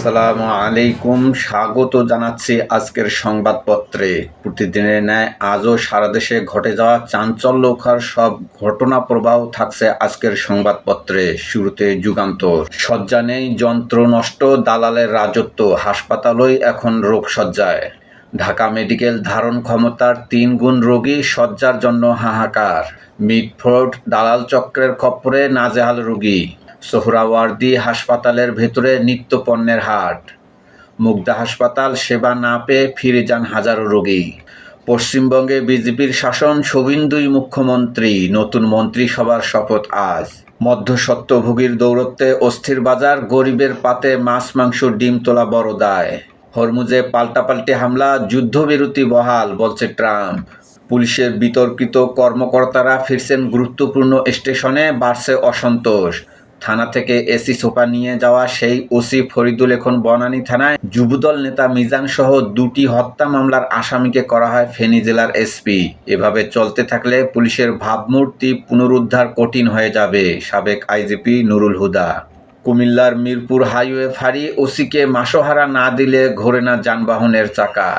আসসালামু আলাইকুম, স্বাগত জানাচ্ছি আজকের সংবাদপত্রে। প্রতিদিনের ন্যায় আজও সারা দেশে ঘটে যাওয়া চাঞ্চল্যকর সব ঘটনা প্রবাহ থাকছে আজকের সংবাদপত্রে। শুরুতে যুগান্তর। শয্যা নেই, যন্ত্র নষ্ট, দালালের রাজত্ব, হাসপাতালই এখন রোগশয্যায়। ঢাকা মেডিকেল ধারণ ক্ষমতার 3 গুণ রোগী, শয্যার জন্য হাহাকার। মিটফোর্ড দালাল চক্রের খপ্পরে নাজেহাল রোগী। সোহরাওয়ার্দী হাসপাতালের ভেতরে নিত্যপণ্যের হাট। মুগদা হাসপাতাল সেবা না পেয়ে ফিরে যান হাজারো রোগী। পশ্চিমবঙ্গে বিজেপির শাসন, শুভেন্দুই মুখ্যমন্ত্রী, নতুন মন্ত্রিসভার শপথ আজ। মধ্যস্বত্বভোগীর দৌরত্বে অস্থির বাজার, গরিবের পাতে মাছ মাংস ডিম তোলা বড় দায়। হরমুজে পাল্টাপাল্টি হামলা, যুদ্ধবিরতি বহাল, বলছে ট্রাম্প। পুলিশের বিতর্কিত কর্মকর্তারা ফিরছেন গুরুত্বপূর্ণ স্টেশনে, বাড়ছে অসন্তোষ। থানা থেকে এসি সোফা নিয়ে যাওয়া সেই ওসি ফরিদুল এখন বনানী থানায়। যুবদল নেতা মিজান সহ 2টি হত্যা মামলার আসামিকে করা হয় ফেনী জেলার এসপি। এভাবে চলতে থাকলে পুলিশের ভাবমূর্তি পুনরুদ্ধার কঠিন হয়ে যাবে, সাবেক আইজিপি নুরুল হুদা। কুমিল্লার মিরপুর হাইওয়ে ফাঁড়ি, ওসিকে মাসোহারা না দিলে ঘোরে না যানবাহনের চাকা।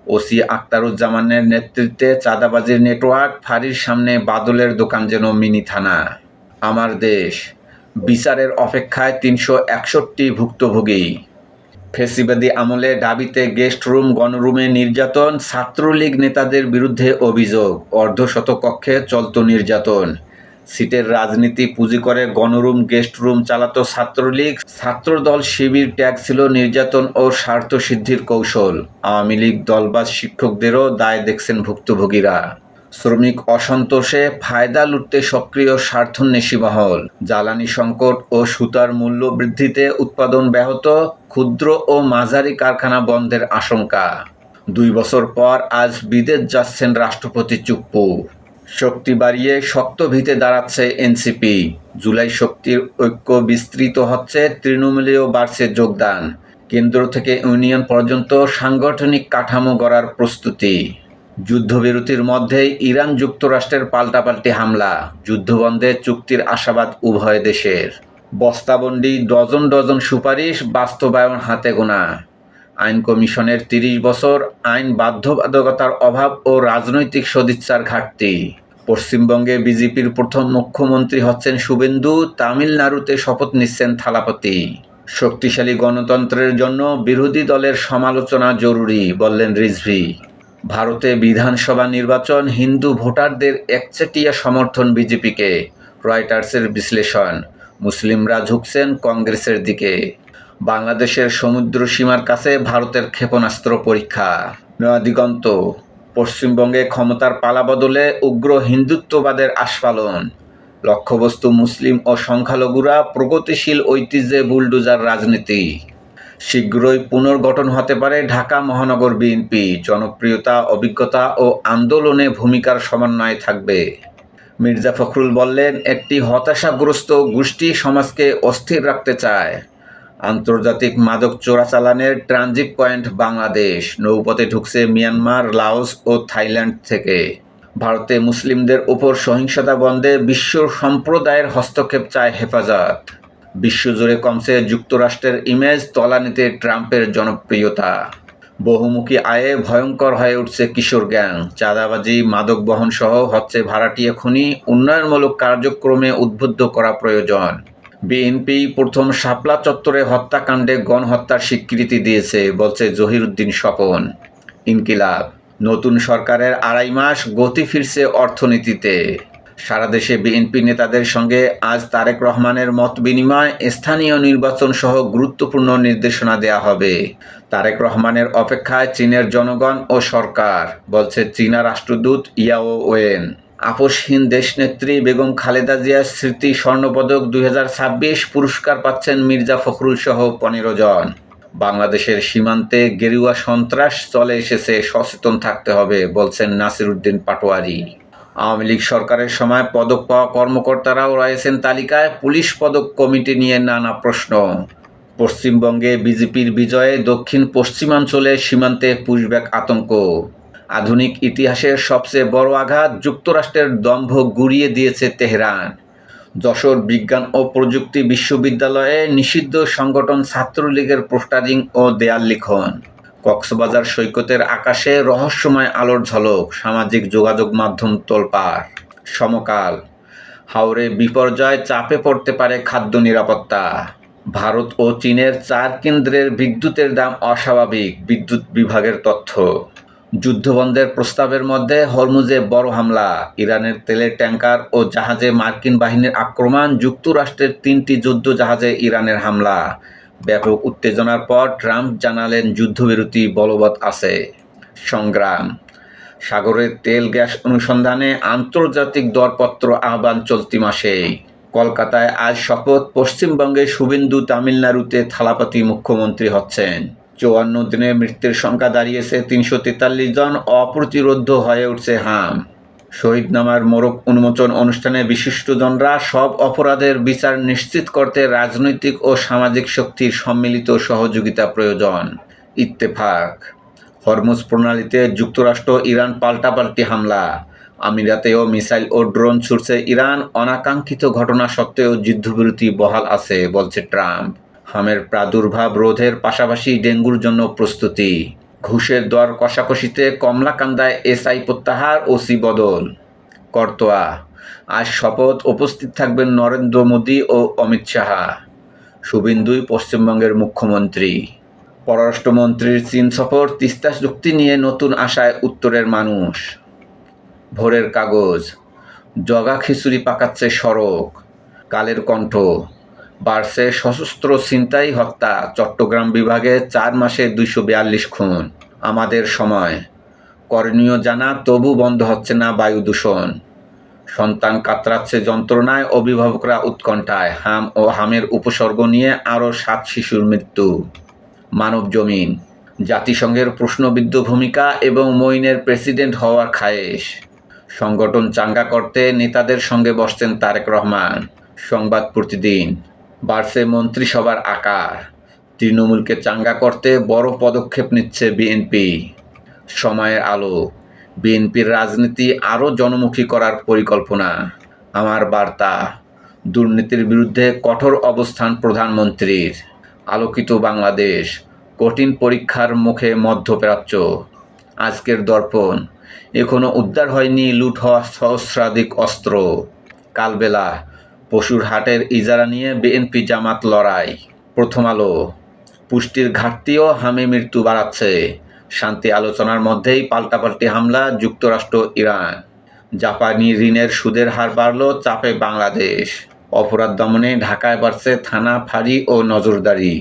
ওসি আখতারুজ্জামানের নেতৃত্বে চাঁদাবাজির নেটওয়ার্ক, ফাঁড়ির সামনে বাদলের দোকান যেন মিনি থানা। আমার দেশ, বিচারের অপেক্ষায় 361 ভুক্তভোগী। ফেসিবাদী আমলে ঢাবিতে গেস্ট রুম, গণরুমে নির্যাতন, ছাত্রলীগ নেতাদের বিরুদ্ধে অভিযোগ। অর্ধশত কক্ষে চলত নির্যাতন। সিটের রাজনীতি পুঁজি করে গণরুম, গেস্ট রুম চালাতো ছাত্রলীগ। ছাত্রদল শিবির ট্যাগ ছিল নির্যাতন ও স্বার্থসিদ্ধির কৌশল। আওয়ামী লীগ দলবাজ শিক্ষকদেরও দায় দেখছেন ভুক্তভোগীরা। শ্রমিক অসন্তোষে ফায়দা লুটতে সক্রিয় স্বার্থান্বেষী মহল। জ্বালানি সংকট ও সুতার মূল্য বৃদ্ধিতে উৎপাদন ব্যাহত, ক্ষুদ্র ও মাঝারি কারখানা বন্ধের আশঙ্কা। 2 বছর পর আজ বিদেশ যাচ্ছেন রাষ্ট্রপতি চুপ্পু। শক্তি বাড়িয়ে শক্ত ভিতে দাঁড়াচ্ছে এনসিপি। জুলাই শক্তির ঐক্য বিস্তৃত হচ্ছে, তৃণমূলেও বাড়ছে যোগদান। কেন্দ্র থেকে ইউনিয়ন পর্যন্ত সাংগঠনিক কাঠামো গড়ার প্রস্তুতি। যুদ্ধবিরতির মধ্যেই ইরান যুক্তরাষ্ট্রের পাল্টাপাল্টি হামলা, যুদ্ধবন্ধে চুক্তির আশাবাদ উভয় দেশের। বস্তাবন্দি ডজন ডজন সুপারিশ, বাস্তবায়ন হাতে গোনা। আইন কমিশনের 30 বছর, আইন বাধ্যবাধকতার অভাব ও রাজনৈতিক সদিচ্ছার ঘাটতি। পশ্চিমবঙ্গে বিজেপির প্রথম মুখ্যমন্ত্রী হচ্ছেন শুভেন্দু, তামিলনাড়ুতে শপথ নিচ্ছেন থালাপতি। শক্তিশালী গণতন্ত্রের জন্য বিরোধী দলের সমালোচনা জরুরি, বললেন রিজভী। ভারতে বিধানসভা নির্বাচন, হিন্দু ভোটারদের একচেটিয়া সমর্থন বিজেপিকে, রয়টার্সের বিশ্লেষণ। মুসলিমরা ঝুঁকছেন কংগ্রেসের দিকে। বাংলাদেশের সমুদ্র সীমার কাছে ভারতের ক্ষেপণাস্ত্র পরীক্ষা। নয়া দিগন্ত। পশ্চিমবঙ্গে ক্ষমতার পালাবদলে উগ্র হিন্দুত্ববাদের আস্ফালন। লক্ষ্যবস্তু মুসলিম ও সংখ্যালঘুরা, প্রগতিশীল ঐতিহ্যে বুলডোজার রাজনীতি। শীঘ্রই পুনর্গঠন হতে পারে ঢাকা মহানগর বিএনপি। জনপ্রিয়তা, অভিজ্ঞতা ও আন্দোলনে ভূমিকার সমন্বয় থাকবে। মির্জা ফখরুল বললেন, একটি হতাশাগ্রস্ত গোষ্ঠী সমাজকে অস্থির রাখতে চায়। আন্তর্জাতিক মাদক চোরাচালানের ট্রানজিট পয়েন্ট বাংলাদেশ। নৌপথে ঢুকছে মিয়ানমার, লাওস ও থাইল্যান্ড থেকে। ভারতে মুসলিমদের উপর সহিংসতা বন্ধে বিশ্ব সম্প্রদায়ের হস্তক্ষেপ চায় হেফাজত। বিশ্বজুড়ে কমছে যুক্তরাষ্ট্রের ইমেজ, তলানিতে ট্রাম্পের জনপ্রিয়তা। বহুমুখী আয়ে ভয়ঙ্কর হয়ে উঠছে কিশোর গ্যাং। চাঁদাবাজি, মাদক বহন সহ হচ্ছে ভাড়াটিয়া খুনি। উন্নয়নমূলক কার্যক্রমে উদ্বুদ্ধ করা প্রয়োজন। বিএনপি প্রথম শাপলা চত্বরে হত্যাকাণ্ডে গণহত্যার স্বীকৃতি দিয়েছে, বলছে জহিরুদ্দিন স্বপন। ইনকিলাব। নতুন সরকারের 2.5 মাস, গতি ফিরছে অর্থনীতিতে। সারা দেশে বিএনপি নেতাদের সঙ্গে আজ তারেক রহমানের মত বিনিময়। স্থানীয় নির্বাচন সহ গুরুত্বপূর্ণ নির্দেশনা দেয়া হবে। তারেক রহমানের অপেক্ষায় চীনের জনগণ ও সরকার, বলছে চীনা রাষ্ট্রদূত ইয়াও ওয়েন। আপোষহীন দেশনেত্রী বেগম খালেদা জিয়ার স্মৃতি স্বর্ণপদক 2026 পুরস্কার পাচ্ছেন মির্জা ফখরুল সহ 15 জন। বাংলাদেশের সীমান্তে গেরুয়া সন্ত্রাস চলে এসেছে, সচেতন থাকতে হবে, বলছেন নাসিরউদ্দিন পাটোয়ারি। আওয়ামী লীগ সরকারের সময় পদক পাওয়া কর্মকর্তারাও রয়েছেন তালিকায়। পুলিশ পদক কমিটি নিয়ে নানা প্রশ্ন। পশ্চিমবঙ্গে বিজেপির বিজয়ে দক্ষিণ পশ্চিমাঞ্চলে সীমান্তে পুশব্যাক আতঙ্ক। আধুনিক ইতিহাসের সবচেয়ে বড় আঘাত, যুক্তরাষ্ট্রের দম্ভ গুঁড়িয়ে দিয়েছে তেহরান। যশোর বিজ্ঞান ও প্রযুক্তি বিশ্ববিদ্যালয়ে নিষিদ্ধ সংগঠন ছাত্রলীগের পোস্টারিং ও দেয়াল লিখন। কক্সবাজার সৈকতের আকাশে রহস্যময় আলোর ঝলক, সামাজিক যোগাযোগ মাধ্যম তোলপাড়। সমকাল, হাওরে বিপর্যয়, চাপে পড়তে পারে খাদ্য নিরাপত্তা। ভারত ও চীনের 4 কেন্দ্রের বিদ্যুতের দাম অস্বাভাবিক, বিদ্যুৎ বিভাগের তথ্য। যুদ্ধবন্ধের প্রস্তাবের মধ্যে হরমুজে বড় হামলা, ইরানের তেলের ট্যাঙ্কার ও জাহাজে মার্কিন বাহিনীর আক্রমণ, যুক্তরাষ্ট্রের 3টি যুদ্ধ জাহাজে ইরানের হামলা। ব্যাপক উত্তেজনার পর ট্রাম্প জানালেন যুদ্ধবিরতি বলবৎ আছে। সংগ্রাম, সাগরের তেল গ্যাস অনুসন্ধানে আন্তর্জাতিক দরপত্র আহ্বান চলতি মাসেই। কলকাতায় আজ শপথ, পশ্চিমবঙ্গে শুভেন্দু, তামিলনাড়ুতে থালাপতি মুখ্যমন্ত্রী হচ্ছেন। 54 দিনে মৃত্যুর সংখ্যা দাঁড়িয়েছে 343 জন, অপ্রতিরোধ্য হয়ে উঠছে হাম। শহীদনামার মোড়ক উন্মোচন অনুষ্ঠানে বিশিষ্টজনরা, সব অপরাধের বিচার নিশ্চিত করতে রাজনৈতিক ও সামাজিক শক্তির সম্মিলিত সহযোগিতা প্রয়োজন। ইত্তেফাক, হরমুজ প্রণালীতে যুক্তরাষ্ট্র ইরান পাল্টাপাল্টি হামলা, আমিরাতেও মিসাইল ও ড্রোন ছুড়ছে ইরান, অনাকাঙ্ক্ষিত ঘটনা সত্ত্বেও যুদ্ধবিরতি বহাল আছে বলছে ট্রাম্প। হামের প্রাদুর্ভাব রোধের পাশাপাশি ডেঙ্গুর জন্য প্রস্তুতি। ঘুষের দর কষাকষিতে কমলাকান্দায় এসআই প্রত্যাহার, ওসি বদল। করতোয়া, আজ শপথ, উপস্থিত থাকবেন নরেন্দ্র মোদী ও অমিত শাহ। শুভেন্দুই পশ্চিমবঙ্গের মুখ্যমন্ত্রী। পররাষ্ট্রমন্ত্রীর চীন সফর, তিস্তা চুক্তি নিয়ে নতুন আশায় উত্তরের মানুষ। ভোরের কাগজ, জগা খিচুড়ি পাকাচ্ছে সড়ক। কালের কণ্ঠ, বাড়ছে সশস্ত্র ছিনতাই, হত্যা, চট্টগ্রাম বিভাগে 4 মাসে 242 খুন। আমাদের সময়, করণীয় জানা তবু বন্ধ হচ্ছে না বায়ু দূষণ। সন্তান কাতরাচ্ছে যন্ত্রণায়, অভিভাবকরা উৎকণ্ঠায়। হাম ও হামের উপসর্গ নিয়ে আরও 7 শিশুর মৃত্যু। মানব জমিন, জাতিসংঘের প্রশ্নবিদ্ধ ভূমিকা এবং মঈনের প্রেসিডেন্ট হওয়ার খায়েশ। সংগঠন চাঙ্গা করতে নেতাদের সঙ্গে বসছেন তারেক রহমান। সংবাদ প্রতিদিন, বাড়ছে মন্ত্রিসভার আকার, তৃণমূলকে চাঙ্গা করতে বড় পদক্ষেপ নিচ্ছে বিএনপি। সময়ের আলো, বিএনপির রাজনীতি আরও জনমুখী করার পরিকল্পনা। আমার বার্তা, দুর্নীতির বিরুদ্ধে কঠোর অবস্থান প্রধানমন্ত্রীর। আলোকিত বাংলাদেশ, কঠিন পরীক্ষার মুখে মধ্যপ্রাচ্য। আজকের দর্পণ, এখনও উদ্ধার হয়নি লুট হওয়া সহস্রাধিক অস্ত্র। কালবেলা, পশুর হাটের ইজারা নিয়ে বিএনপি জামাত লড়াই। প্রথম আলো, পুষ্টির ঘাটতিও হামে মৃত্যু বাড়াচ্ছে। শান্তি আলোচনার মধ্যেই পাল্টাপাল্টি হামলা, যুক্তরাষ্ট্র ইরান। জাপানি ঋণের সুদের হার বাড়ল, চাপে বাংলাদেশ। অপরাধ দমনে ঢাকায় বাড়ছে থানা, ফাঁড়ি ও নজরদারি।